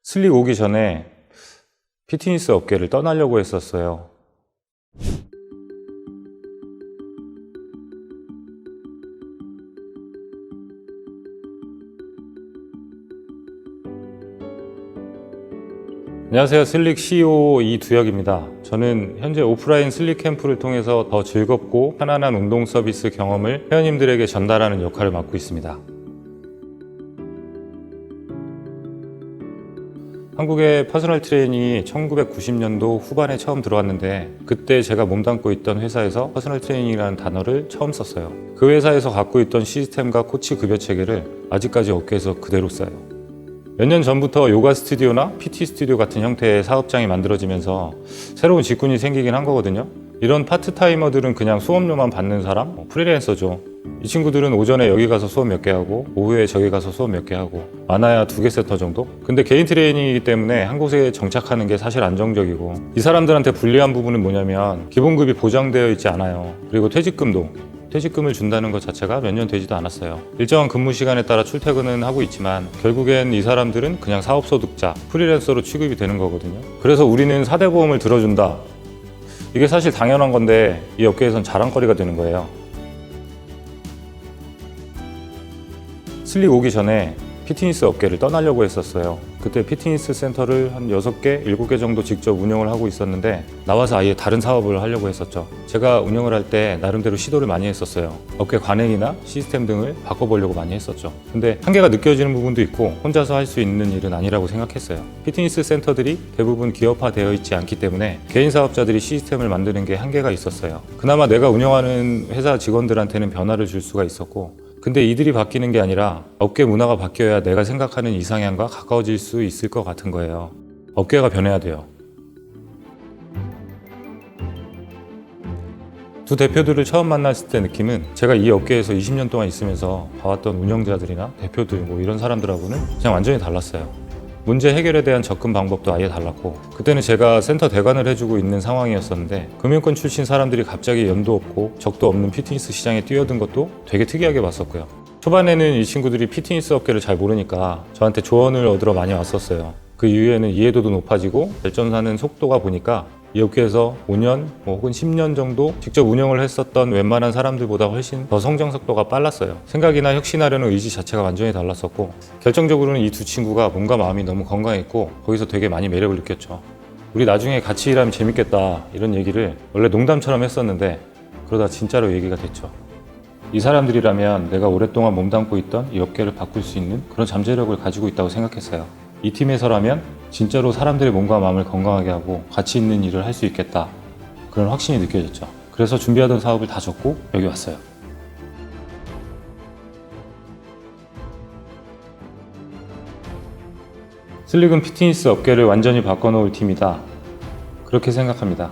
슬릭 오기 전에 피트니스 업계를 떠나려고 했었어요. 안녕하세요. 슬릭 CEO 이두혁입니다. 저는 현재 오프라인 슬릭 캠프를 통해서 더 즐겁고 편안한 운동 서비스 경험을 회원님들에게 전달하는 역할을 맡고 있습니다. 한국의 퍼스널 트레이닝이 1990년도 후반에 처음 들어왔는데, 그때 제가 몸담고 있던 회사에서 퍼스널 트레이닝이라는 단어를 처음 썼어요. 그 회사에서 갖고 있던 시스템과 코치 급여 체계를 아직까지 업계에서 그대로 써요. 몇 년 전부터 요가 스튜디오나 PT 스튜디오 같은 형태의 사업장이 만들어지면서 새로운 직군이 생기긴 한 거거든요. 이런 파트타이머들은 그냥 수업료만 받는 사람, 프리랜서죠. 이 친구들은 오전에 여기 가서 수업 몇 개 하고 오후에 저기 가서 수업 몇 개 하고 많아야 2개 세터 정도? 근데 개인 트레이닝이기 때문에 한 곳에 정착하는 게 사실 안정적이고, 이 사람들한테 불리한 부분은 뭐냐면 기본급이 보장되어 있지 않아요. 그리고 퇴직금을 준다는 것 자체가 몇 년 되지도 않았어요. 일정한 근무 시간에 따라 출퇴근은 하고 있지만 결국엔 이 사람들은 그냥 사업소득자, 프리랜서로 취급이 되는 거거든요. 그래서 우리는 4대 보험을 들어준다. 이게 사실 당연한 건데 이 업계에선 자랑거리가 되는 거예요. 슬릭 오기 전에 피트니스 업계를 떠나려고 했었어요. 그때 피트니스 센터를 한 6개, 7개 정도 직접 운영을 하고 있었는데, 나와서 아예 다른 사업을 하려고 했었죠. 제가 운영을 할 때 나름대로 시도를 많이 했었어요. 업계 관행이나 시스템 등을 바꿔보려고 많이 했었죠. 근데 한계가 느껴지는 부분도 있고 혼자서 할 수 있는 일은 아니라고 생각했어요. 피트니스 센터들이 대부분 기업화되어 있지 않기 때문에 개인 사업자들이 시스템을 만드는 게 한계가 있었어요. 그나마 내가 운영하는 회사 직원들한테는 변화를 줄 수가 있었고, 근데 이들이 바뀌는 게 아니라 업계 문화가 바뀌어야 내가 생각하는 이상향과 가까워질 수 있을 것 같은 거예요. 업계가 변해야 돼요. 두 대표들을 처음 만났을 때 느낌은, 제가 이 업계에서 20년 동안 있으면서 봐왔던 운영자들이나 대표들 이런 사람들하고는 그냥 완전히 달랐어요. 문제 해결에 대한 접근 방법도 아예 달랐고, 그때는 제가 센터 대관을 해주고 있는 상황이었었는데 금융권 출신 사람들이 갑자기 연도 없고 적도 없는 피트니스 시장에 뛰어든 것도 되게 특이하게 봤었고요. 초반에는 이 친구들이 피트니스 업계를 잘 모르니까 저한테 조언을 얻으러 많이 왔었어요. 그 이후에는 이해도도 높아지고 발전하는 속도가 보니까 이 업계에서 5년 혹은 10년 정도 직접 운영을 했었던 웬만한 사람들보다 훨씬 더 성장 속도가 빨랐어요. 생각이나 혁신하려는 의지 자체가 완전히 달랐었고, 결정적으로는 이 두 친구가 몸과 마음이 너무 건강했고 거기서 되게 많이 매력을 느꼈죠. 우리 나중에 같이 일하면 재밌겠다 이런 얘기를 원래 농담처럼 했었는데 그러다 진짜로 얘기가 됐죠. 이 사람들이라면 내가 오랫동안 몸담고 있던 이 업계를 바꿀 수 있는 그런 잠재력을 가지고 있다고 생각했어요. 이 팀에서라면 진짜로 사람들의 몸과 마음을 건강하게 하고 가치 있는 일을 할 수 있겠다, 그런 확신이 느껴졌죠. 그래서 준비하던 사업을 다 접고 여기 왔어요. 슬릭은 피트니스 업계를 완전히 바꿔놓을 팀이다, 그렇게 생각합니다.